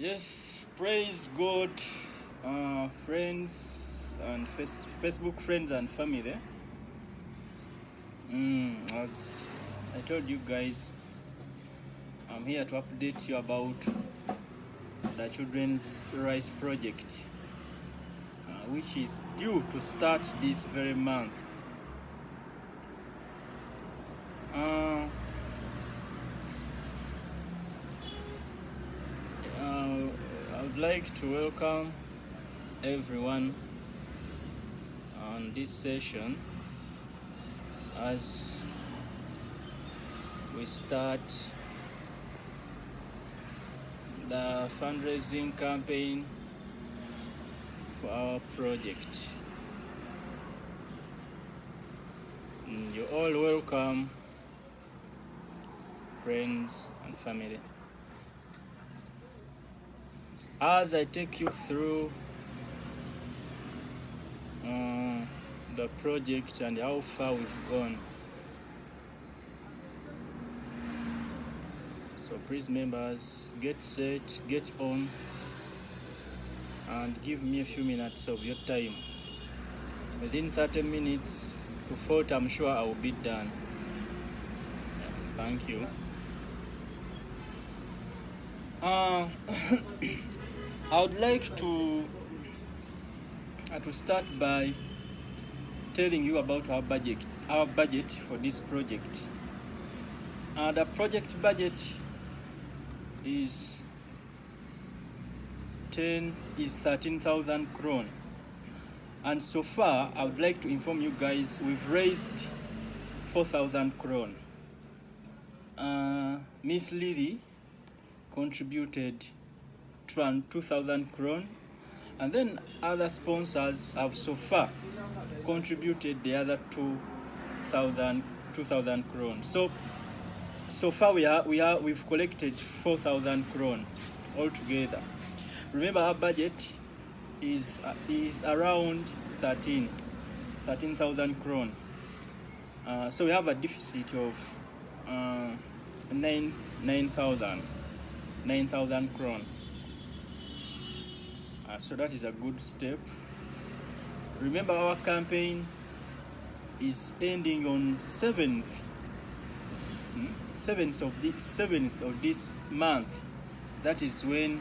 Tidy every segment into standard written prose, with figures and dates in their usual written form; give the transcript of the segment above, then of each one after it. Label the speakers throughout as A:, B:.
A: Yes, praise God, friends and Facebook friends and family. As I told you guys, I'm here to update you about the Children's Rice Project, which is due to start this very month. I would like to welcome everyone on this session as we start the fundraising campaign for our project. You're all welcome, friends and family. As I take you through the project and how far we've gone, so please members, get set, get on, and give me a few minutes of your time. Within 30 minutes to 40, I'm sure I will be done. Thank you. I would like to start by telling you about our budget for this project. The project budget is 13,000 kron, and so far I would like to inform you guys we've raised 4,000 kron. Miss Lily contributed 2,000 kron, and then other sponsors have so far contributed the other 2,000 kron. So far we've collected 4,000 kron altogether. Remember, our budget is around 13,000 kron. So we have a deficit of 9,000 kron. So that is a good step. Remember, our campaign is ending on 7th of this month. That is when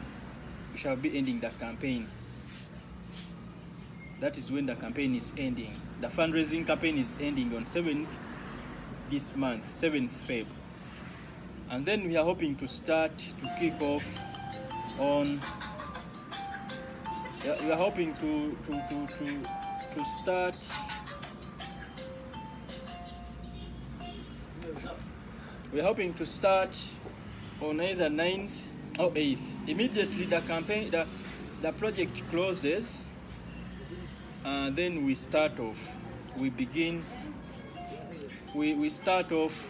A: we shall be ending the campaign. That is when the campaign is ending. The fundraising campaign is ending on 7th this month, 7th Feb. And then we are hoping to kick off on. We are hoping to start. We are hoping to start on either 9th or 8th. Immediately the project closes, then we start off. We start off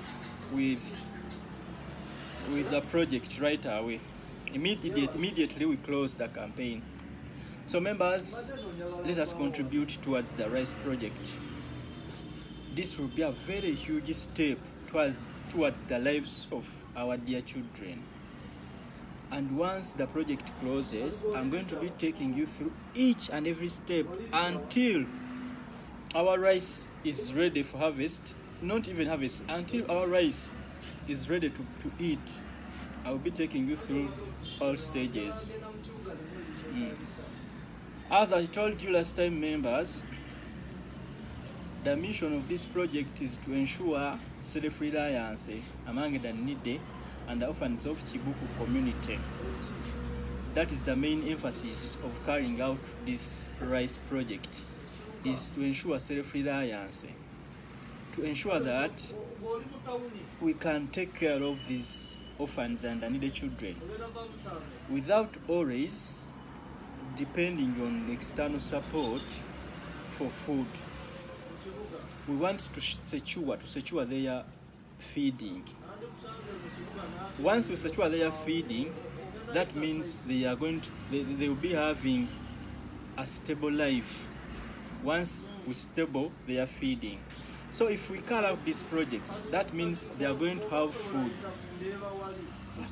A: with the project right away. Immediately we close the campaign. So members, let us contribute towards the Rice Project. This will be a very huge step towards the lives of our dear children. And once the project closes, I'm going to be taking you through each and every step until our rice is ready for harvest. Not even harvest, until our rice is ready to eat. I will be taking you through all stages. As I told you last time, members, the mission of this project is to ensure self-reliance among the needy and the orphans of Chibuku community. That is the main emphasis of carrying out this rice project, is to ensure self-reliance, to ensure that we can take care of these orphans and the needy children without always depending on external support for food. We want to secure their feeding. Once we secure their feeding, that means they will be having a stable life. Once we stable their feeding. So if we carry out this project, that means they are going to have food.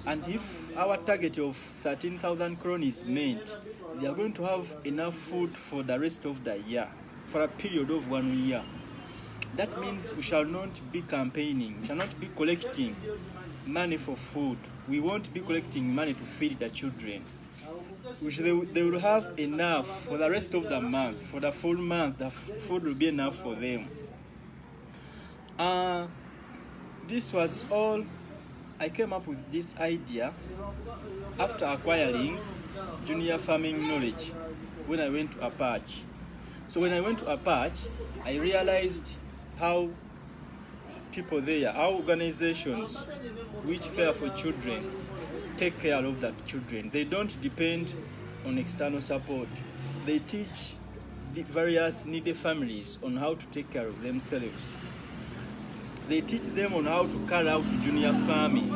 A: And if our target of 13,000 kron is met, they are going to have enough food for the rest of the year, for a period of 1 year. That means we shall not be campaigning, we shall not be collecting money for food. We won't be collecting money to feed the children, which they will have enough for the rest of the month. For the full month, the food will be enough for them. This was all. I came up with this idea after acquiring junior farming knowledge when I went to Apache. So when I went to Apache, I realized how people there, how organizations which care for children take care of the children. They don't depend on external support. They teach the various needy families on how to take care of themselves. They teach them on how to carry out junior farming,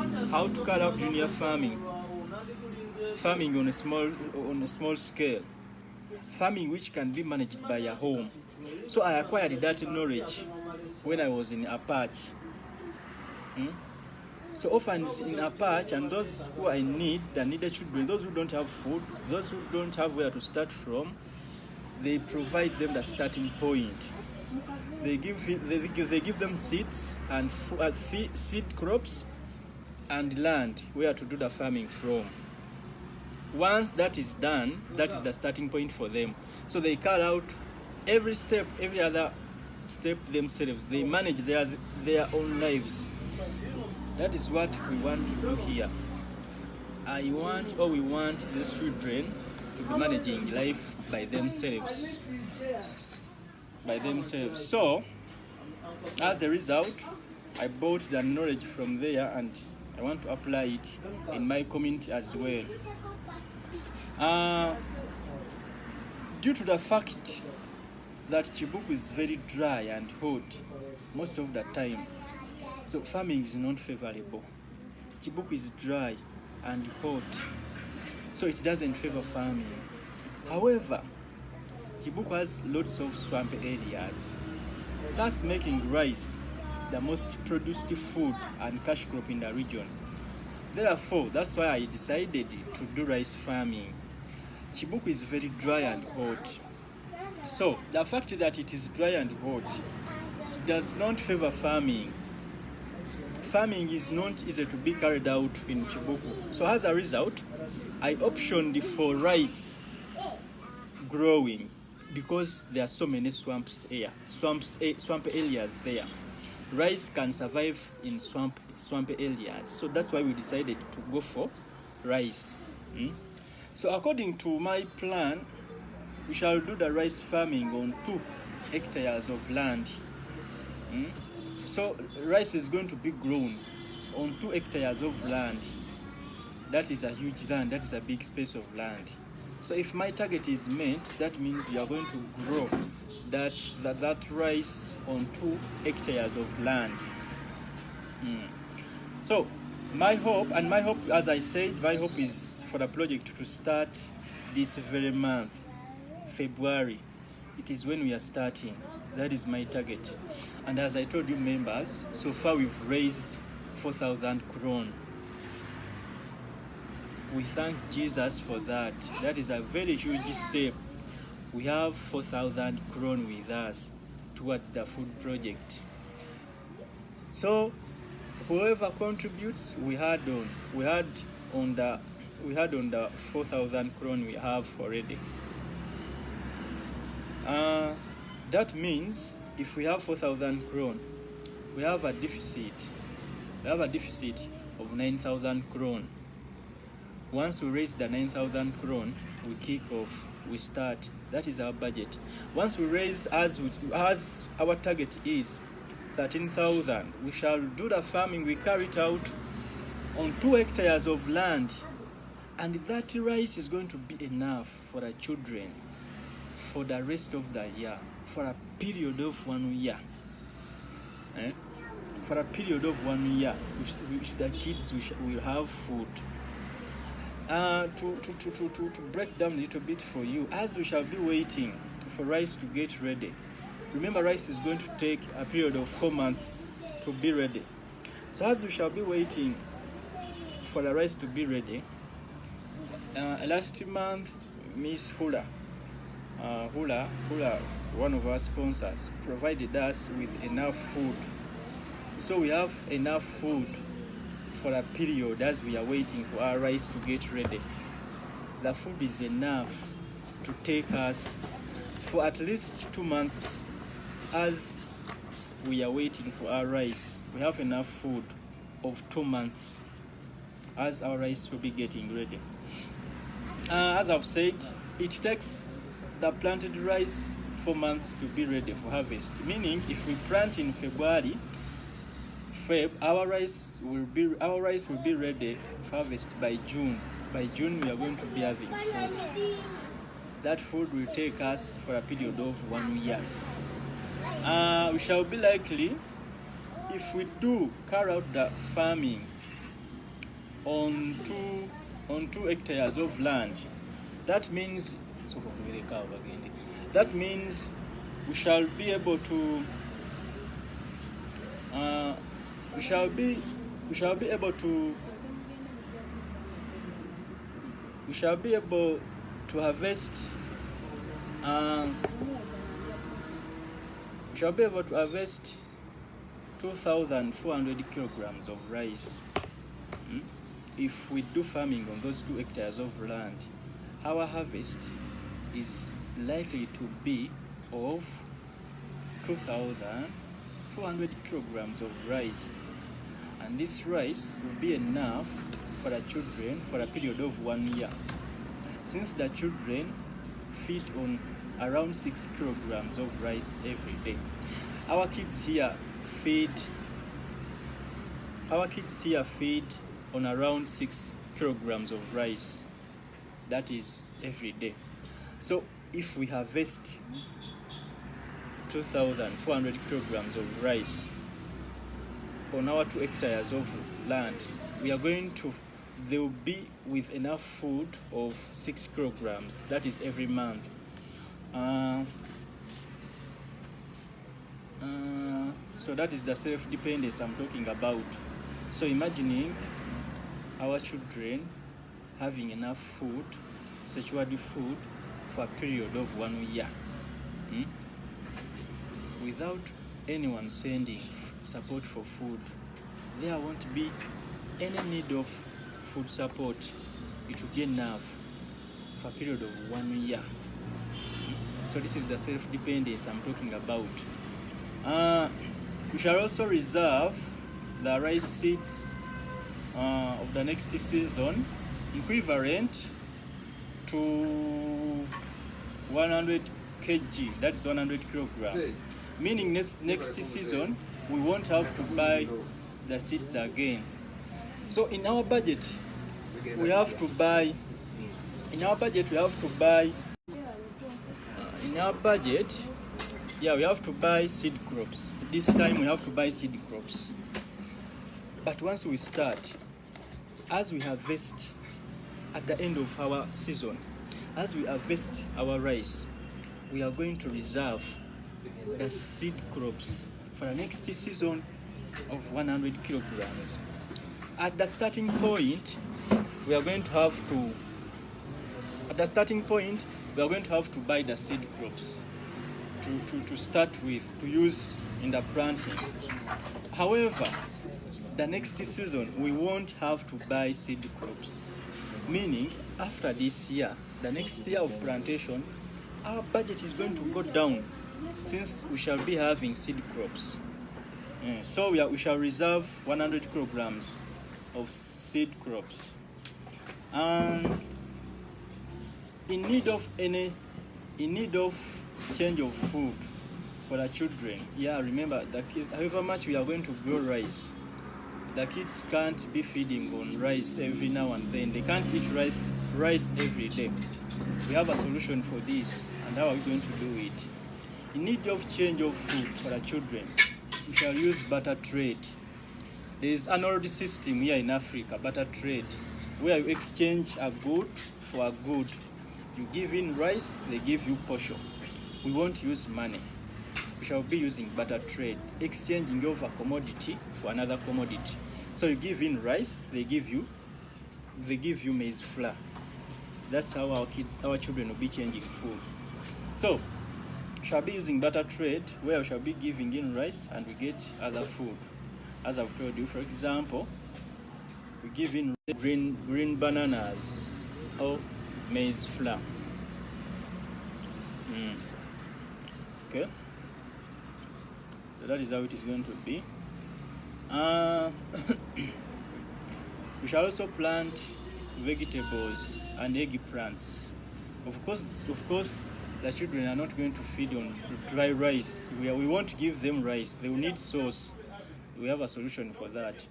A: farming on a small scale, farming which can be managed by a home. So I acquired that knowledge when I was in Apache. So orphans in Apache and those who are in need, the needed children, those who don't have food, those who don't have where to start from, they provide them the starting point. They give them seeds and seed crops and land where to do the farming from. Once that is done, that is the starting point for them. So they carry out every step, every other step themselves. They manage their own lives. That is what we want to do here. We want these children to be managing life by themselves. So, as a result, I bought the knowledge from there and I want to apply it in my community as well. Due to the fact that Chibuku is very dry and hot most of the time, so farming is not favorable. Chibuku is dry and hot, so it doesn't favor farming. However, Chibuku has lots of swamp areas, thus making rice the most produced food and cash crop in the region. Therefore, that's why I decided to do rice farming. Chibuku is very dry and hot. So, the fact that it is dry and hot does not favor farming. Farming is not easy to be carried out in Chibuku. So, as a result, I optioned for rice growing because there are so many swamp areas there. Rice can survive in swamp areas. So that's why we decided to go for rice. So according to my plan, we shall do the rice farming on 2 hectares of land. So rice is going to be grown on 2 hectares of land. That is a huge land, that is a big space of land. So if my target is met, that means we are going to grow that rice on 2 hectares of land. So my hope, as I said, my hope is for the project to start this very month, February. It is when we are starting. That is my target. And as I told you members, so far we've raised 4,000 kron. We thank Jesus for that. That is a very huge step. We have 4,000 kron with us towards the food project. So whoever contributes, we had on the 4,000 kron we have already. That means if we have 4,000 kron, we have a deficit. We have a deficit of 9,000 kron. Once we raise the 9,000 kron, we kick off, we start. That is our budget. Once we raise, as our target is 13,000, we shall do the farming. We carry it out on 2 hectares of land, and that rice is going to be enough for the children for the rest of the year, for a period of 1 year. For a period of 1 year, which the kids will have food. To break down a little bit for you, as we shall be waiting for rice to get ready. Remember, rice is going to take a period of 4 months to be ready. So as we shall be waiting for the rice to be ready, last month Miss Hula, one of our sponsors, provided us with enough food. So we have enough food for a period as we are waiting for our rice to get ready. The food is enough to take us for at least 2 months as we are waiting for our rice. We have enough food of 2 months as our rice will be getting ready. As I've said, it takes the planted rice 4 months to be ready for harvest, meaning if we plant in February, our rice will be ready for harvest by June. By June we are going to be having food. That food will take us for a period of 1 year. We shall be likely, if we do carry out the farming on 2 hectares of land, that means we shall be able to harvest 2,400 kilograms of rice. If we do farming on those 2 hectares of land, our harvest is likely to be of 2,400 kilograms of rice, and this rice will be enough for the children for a period of 1 year, since the children feed on around 6 kilograms of rice every day. Our kids here feed on around 6 kilograms of rice, that is every day. So if we harvest 2,400 kilograms of rice on our 2 hectares of land, they will be with enough food of 6 kilograms, that is every month. So that is the self-dependence I'm talking about. So imagining our children having enough food, statutory food, for a period of 1 year, without anyone sending support for food, there won't be any need of food support. It will be enough for a period of 1 year. So this is the self-dependence I'm talking about. We shall also reserve the rice seeds of the next season equivalent to 100 kg, that is 100 kilograms. Meaning next season we won't have to buy the seeds again. So in our budget we have to buy seed crops. This time we have to buy seed crops. But once we start, as we harvest at the end of our season, as we harvest our rice, we are going to reserve the seed crops for the next season of 100 kilograms. At the starting point, we are going to have to buy the seed crops to start with, to use in the planting. However, the next season we won't have to buy seed crops, meaning after this year, the next year of plantation, our budget is going to go down since we shall be having seed crops. So we shall reserve 100 kilograms of seed crops. In need of change of food for the children. Remember, the kids, however much we are going to grow rice, the kids can't be feeding on rice every now and then. They can't eat rice every day. We have a solution for this, and how are we going to do it? In need of change of food for the children, we shall use barter trade. There is an old system here in Africa, barter trade, where you exchange a good for a good. You give in rice, they give you portion. We won't use money. We shall be using barter trade, exchanging of a commodity for another commodity. So you give in rice, they give you they give you maize flour. That's how our children will be changing food. So we shall be using barter trade, where we shall be giving in rice and we get other food. As I've told you, for example, we give in green bananas or maize flour. Okay, so that is how it is going to be. We shall also plant vegetables and eggplants. Of course, the children are not going to feed on dry rice. We won't give them rice. They will need sauce. We have a solution for that.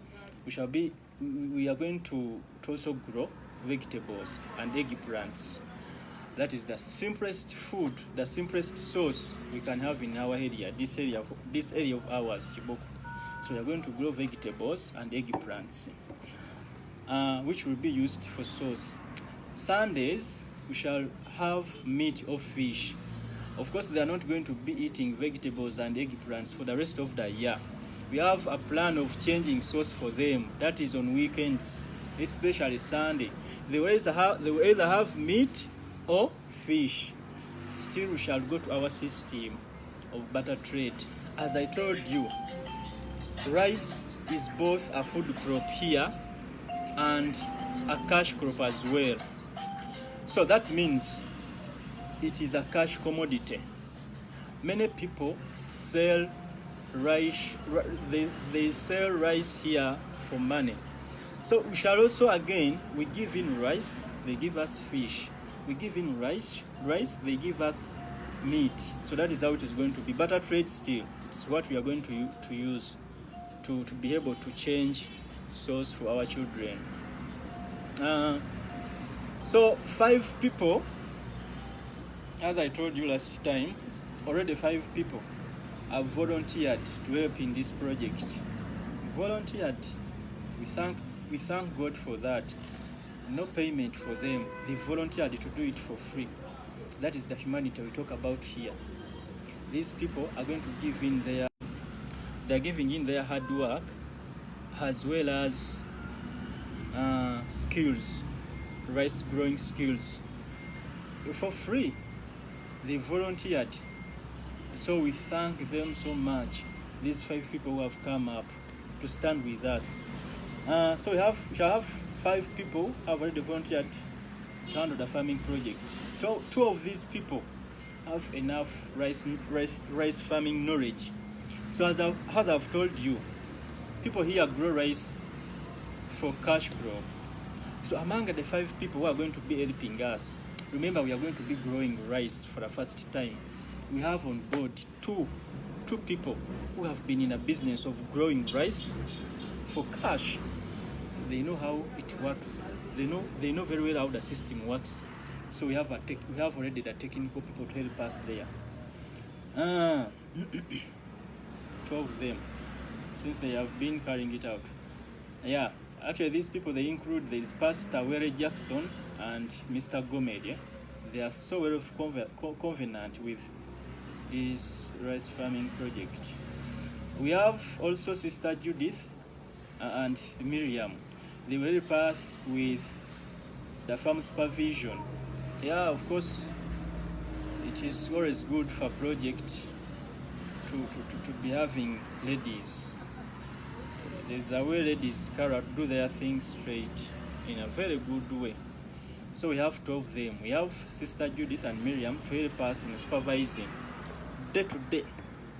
A: We are going to also grow vegetables and eggplants. That is the simplest food, the simplest sauce we can have in our area, this area of ours, Kiboko. So we are going to grow vegetables and eggplants, which will be used for sauce. Sundays, we shall have meat or fish. Of course, they are not going to be eating vegetables and eggplants for the rest of the year. We have a plan of changing sauce for them. That is on weekends, especially Sunday. They will either have meat or fish. Still, we shall go to our system of barter trade. As I told you, rice is both a food crop here and a cash crop as well. So that means it is a cash commodity. Many people sell rice. They sell rice here for money. So we shall also, again, we give in rice, they give us fish. We give in rice, they give us meat. So that is how it is going to be. Barter trade still, it's what we are going to use to be able to change sauce for our children. So 5 people, as I told you last time, already 5 people have volunteered to help in this project. Volunteered. We thank God for that. No payment for them. They volunteered to do it for free. That is the humanity we talk about here. These people are going to give in they're giving in their hard work as well as skills, rice growing skills, for free. They volunteered. So we thank them so much, these 5 people who have come up to stand with us. So we shall have 5 people who have already volunteered to handle the farming project. 2 of these people have enough rice farming knowledge. So as I've told you, people here grow rice for cash crop. So among the 5 people who are going to be helping us, remember we are going to be growing rice for the first time. We have on board two people who have been in a business of growing rice for cash. They know how it works. They know very well how the system works. So we have already the technical people to help us there. 12 of them, since they have been carrying it out. Yeah, actually these people, they include, there is Pastor Were Jackson and Mr. Gomez. Yeah? They are so well covenant with this rice farming project. We have also Sister Judith and Miriam. They will help us with the farm supervision. Yeah, of course, it is always good for a project to be having ladies. There's a way ladies do their things straight in a very good way. So we have 12 of them. We have Sister Judith and Miriam to help us in supervising, day-to-day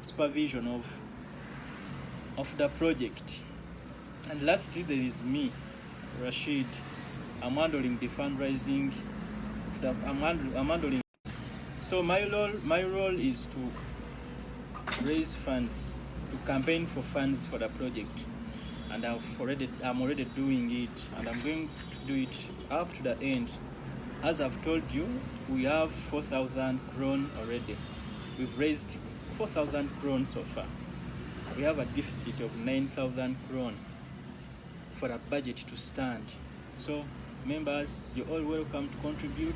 A: supervision of the project. And lastly, there is me, Rashid. I'm handling the fundraising. I'm handling. So my role is to raise funds, to campaign for funds for the project, and I'm already doing it, and I'm going to do it up to the end. As I've told you, we have 4,000 kron already. We've raised 4,000 kron so far. We have a deficit of 9,000 kron for a budget to stand. So members, you're all welcome to contribute,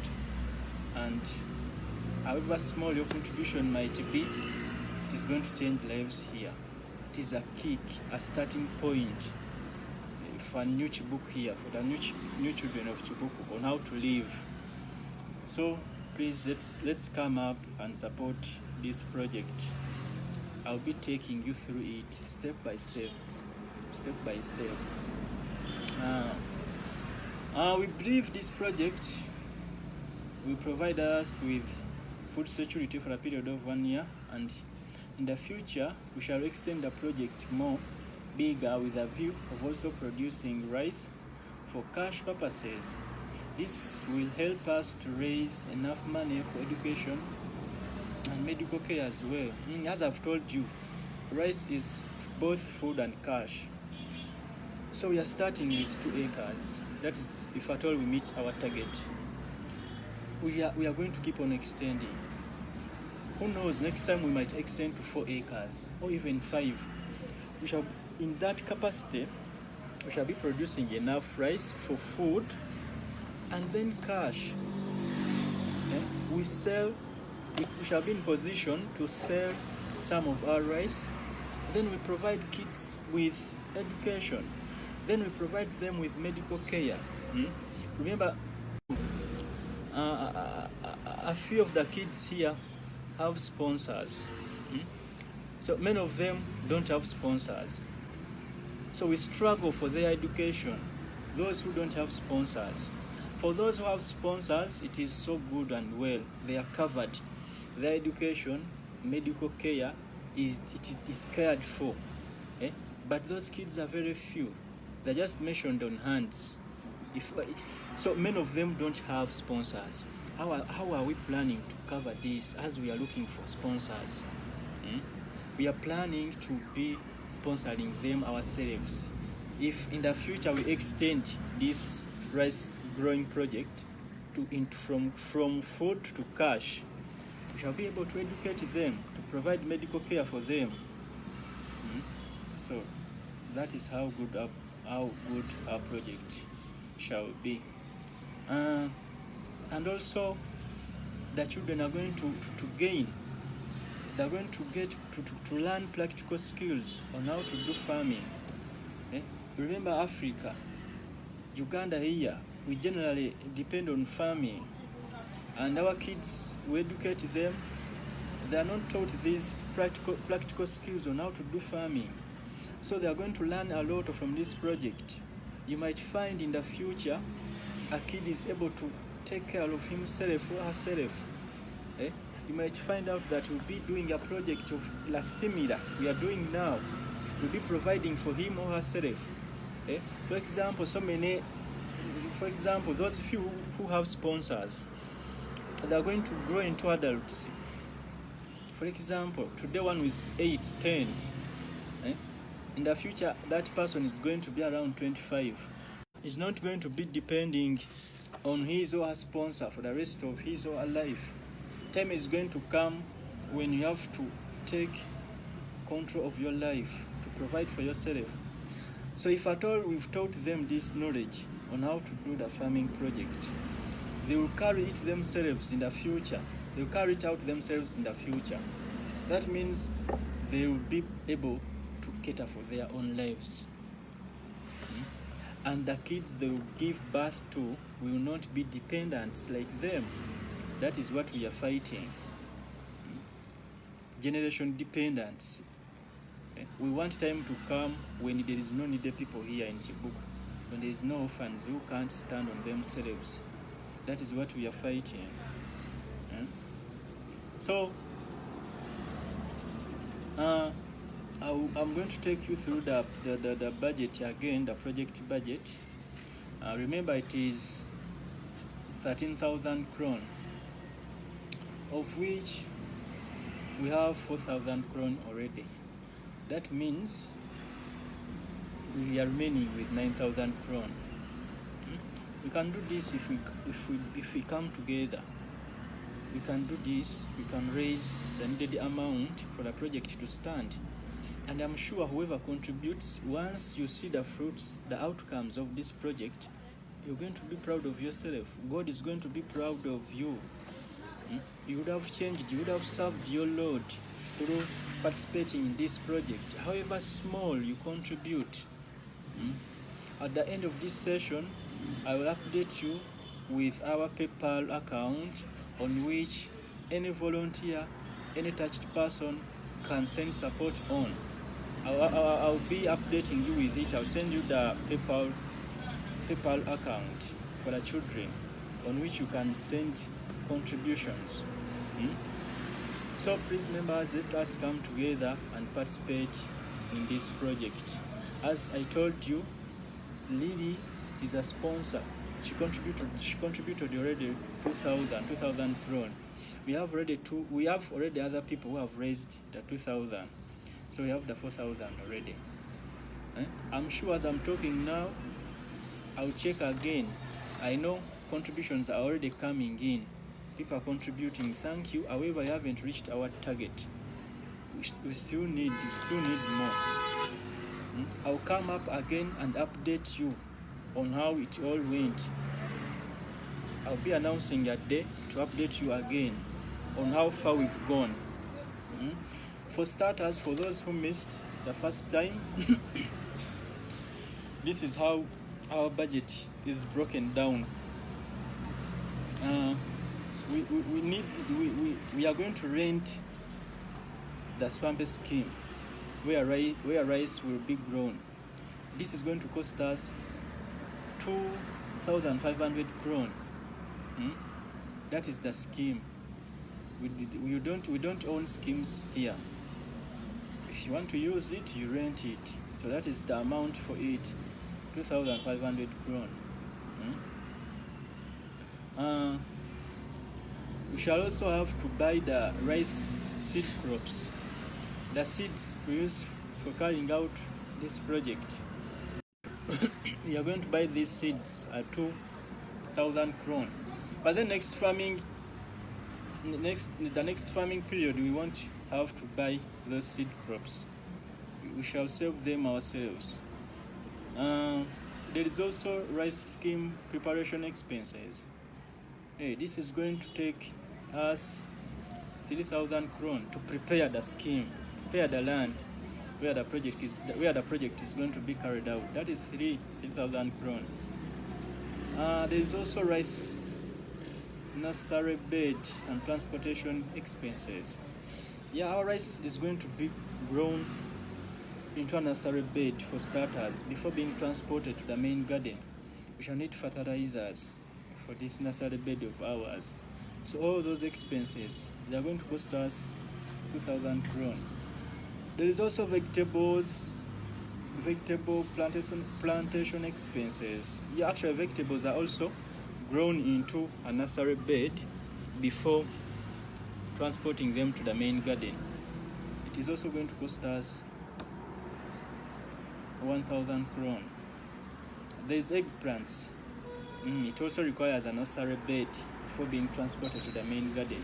A: and however small your contribution might be, it is going to change lives here. It is a kick, a starting point a new Chibuku here, for the new children of Chibuku, on how to live. So please, let's come up and support this project. I'll be taking you through it step by step. We believe this project will provide us with food security for a period of 1 year, and in the future we shall extend the project more bigger with a view of also producing rice for cash purposes. This will help us to raise enough money for education and medical care as well. As I've told you, rice is both food and cash. So we are starting with 2 acres. That is, if at all we meet our target. We are going to keep on extending. Who knows, next time we might extend to 4 acres or even 5. We shall, in that capacity, we shall be producing enough rice for food and then cash. We shall be in position to sell some of our rice. Then we provide kids with education. Then we provide them with medical care. Remember, a few of the kids here have sponsors. So many of them don't have sponsors. So we struggle for their education. Those who don't have sponsors. For those who have sponsors, it is so good and well. They are covered. Their education, medical care is cared for. But those kids are very few. They're just mentioned on hands. So many of them don't have sponsors. How are we planning to cover this as we are looking for sponsors? We are planning to be sponsoring them ourselves. If in the future we extend this rice growing project from food to cash, we shall be able to educate them, to provide medical care for them. So that is how good our project shall be. And also, the children are going to gain. They're going to get to learn practical skills on how to do farming. Remember Africa, Uganda here, we generally depend on farming. And our kids, we educate them. They are not taught these practical skills on how to do farming. So they are going to learn a lot from this project. You might find in the future, a kid is able to take care of himself or herself. You might find out that we'll be doing a project of la similar we are doing now. We'll be providing for him or herself. For example, those few who have sponsors, they are going to grow into adults. For example, today one is 8, 10. In the future, that person is going to be around 25. He's not going to be depending on his or her sponsor for the rest of his or her life. Time is going to come when you have to take control of your life, to provide for yourself. So if at all we've taught them this knowledge on how to do the farming project, they will carry it themselves in the future. They will carry it out themselves in the future. That means they will be able to cater for their own lives. And the kids they will give birth to will not be dependents like them. That is what we are fighting. Generation dependence. We want time to come when there is no needed people here in Chibuku, when there is no orphans who can't stand on themselves. That is what we are fighting. So, I'm going to take you through the budget again, the project budget. Remember, it is 13,000 kron, of which we have 4,000 kron already. That means we are remaining with 9,000 kron. We can do this if we come together. We can do this. We can raise the needed amount for the project to stand. And I'm sure whoever contributes, once you see the fruits, the outcomes of this project, you're going to be proud of yourself. God is going to be proud of you. You would have changed, you would have served your Lord through participating in this project. However small you contribute, At the end of this session, I will update you with our PayPal account on which any volunteer, any touched person can send support on. I'll be updating you with it. I'll send you the PayPal account for the children on which you can send contributions. So please members, let us come together and participate in this project. As I told you, Lily is a sponsor. She contributed already 2,000 kron. We have already other people who have raised the 2,000. So we have the 4,000 already. I'm sure as I'm talking now, I'll check again. I know contributions are already coming in. People are contributing. Thank you. However, I haven't reached our target. We still need more. I'll come up again and update you on how it all went. I'll be announcing a day to update you again on how far we've gone. For starters, for those who missed the first time, this is how our budget is broken down. We are going to rent the Swampe scheme where rice will be grown. This is going to cost us 2,500 kron. That is the scheme. We don't own schemes here. If you want to use it, you rent it. So that is the amount for it, 2,500 kron. We shall also have to buy the rice seed crops, the seeds we use for carrying out this project. We are going to buy these seeds at 2,000 kron. But the next farming period, we won't have to buy those seed crops. We shall sell them ourselves. There is also rice scheme preparation expenses. This is going to take us 3,000 kron to prepare the scheme, prepare the land where the project is going to be carried out. That is 3,000 kron. There is also rice nursery bed and transportation expenses. Our rice is going to be grown into a nursery bed for starters before being transported to the main garden. We shall need fertilizers for this nursery bed of ours. So all those expenses, they are going to cost us 2,000 kron. There is also vegetable plantation expenses. Actually, vegetables are also grown into a nursery bed before transporting them to the main garden. It is also going to cost us 1,000 kron. There is eggplants. It also requires a nursery bed before being transported to the main garden.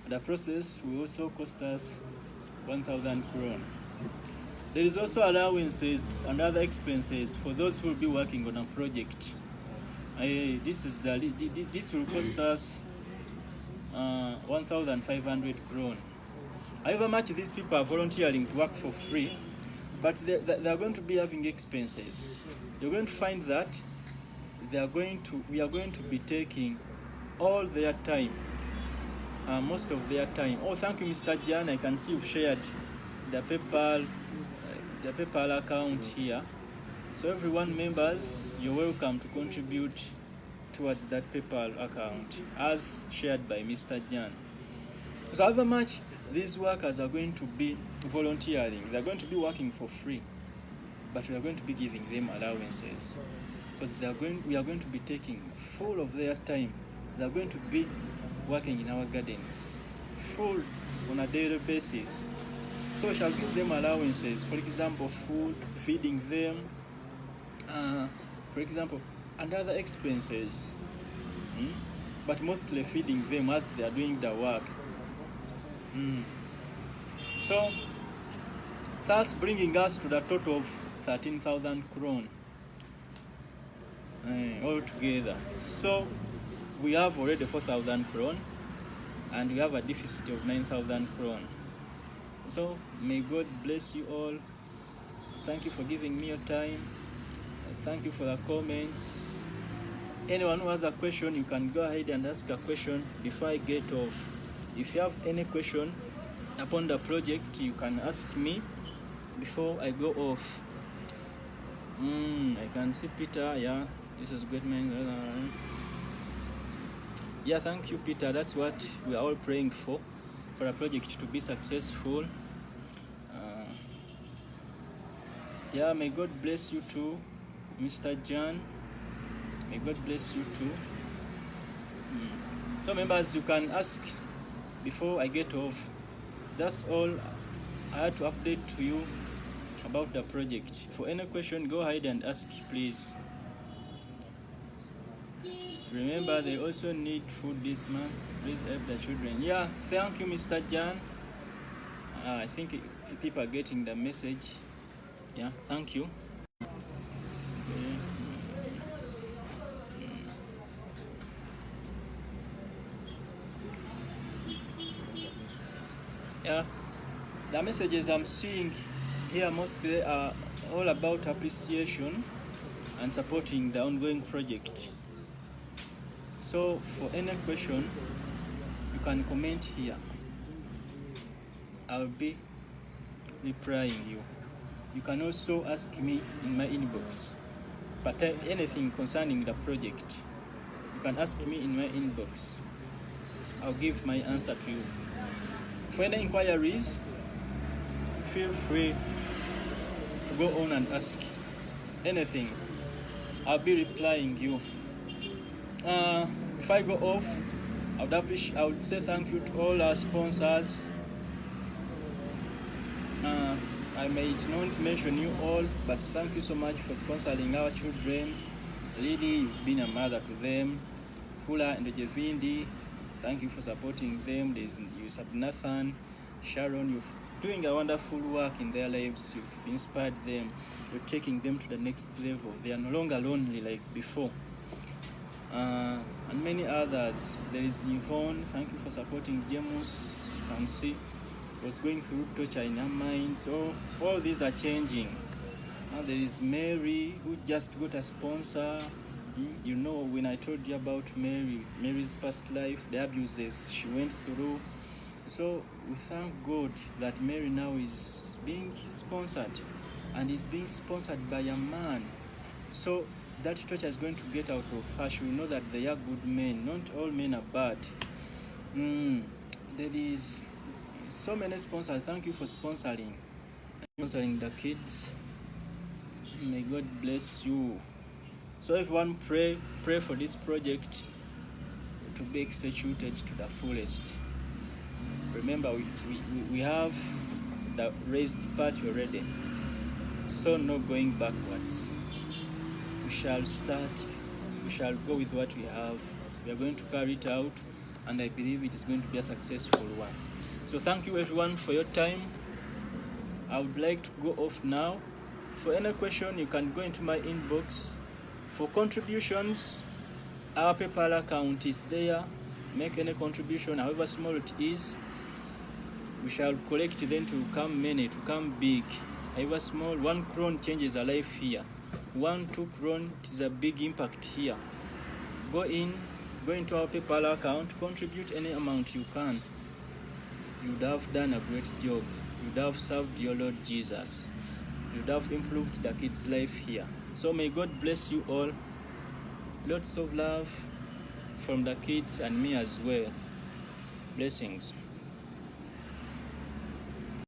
A: The process will also cost us 1,000 kron. There is also allowances and other expenses for those who will be working on a project. This will cost us 1,500 kron. However much these people are volunteering to work for free, but they are going to be having expenses. You're going to find that we are going to be taking all their time, most of their time. Thank you, Mr. Jan. I can see you've shared the PayPal account here. So everyone, members, you're welcome to contribute towards that PayPal account as shared by Mr. Jan. So however much these workers are going to be volunteering, they're going to be working for free, but we are going to be giving them allowances because we are going to be taking full of their time. They are going to be working in our gardens full on a daily basis. So we shall give them allowances, for example, food, feeding them, for example, and other expenses, but mostly feeding them as they are doing the work. So thus bringing us to the total of 13,000 kron altogether. So we have already 4,000 kron and we have a deficit of 9,000 kron. So may God bless you all. Thank you for giving me your time. Thank you for the comments. Anyone who has a question, you can go ahead and ask a question before I get off. If you have any question upon the project, you can ask me before I go off. I can see Peter. Yeah, this is great, man. Yeah, thank you, Peter. That's what we are all praying for the project to be successful. Yeah, may God bless you too, Mr. John. May God bless you too. So members, you can ask before I get off. That's all I had to update to you about the project. For any question, go ahead and ask, please. Remember, they also need food this month. Please help the children. Yeah, thank you, Mr. John. I think people are getting the message. Yeah, thank you. Okay. Yeah, the messages I'm seeing here mostly are all about appreciation and supporting the ongoing project. So for any question, you can comment here. I'll be replying you. You can also ask me in my inbox. But anything concerning the project, you can ask me in my inbox. I'll give my answer to you. For any inquiries, feel free to go on and ask anything. I'll be replying you. If I go off, I would say thank you to all our sponsors. I may not mention you all, but thank you so much for sponsoring our children. Lily, you've been a mother to them. Hula and Jevindi, thank you for supporting them. There's Yusuf Nathan, Sharon, you're doing a wonderful work in their lives. You've inspired them. You're taking them to the next level. They are no longer lonely like before. And many others. There is Yvonne, thank you for supporting Jamus. You can see was going through torture in her mind. So all these are changing. Now there is Mary, who just got a sponsor. You know, when I told you about Mary's past life, the abuses she went through. So we thank God that Mary now is being sponsored, and is being sponsored by a man. So that torture is going to get out of her. She will know that they are good men. Not all men are bad. There is so many sponsors. Thank you for sponsoring the kids. May God bless you. So everyone pray for this project to be executed to the fullest. Remember, we have the raised part already, so no going backwards. We shall start, we shall go with what we have. We are going to carry it out, and I believe it is going to be a successful one. So thank you everyone for your time. I would like to go off now. For any question, you can go into my inbox. For contributions, our PayPal account is there. Make any contribution, however small it is. We shall collect them to come many, to come big. However small, 1 krone changes a life here. 1, 2 krone, it is a big impact here. Go into our PayPal account, contribute any amount you can. You would have done a great job. You would have served your Lord Jesus. You would have improved the kids' life here. So may God bless you all. Lots of love from the kids and me as well. Blessings.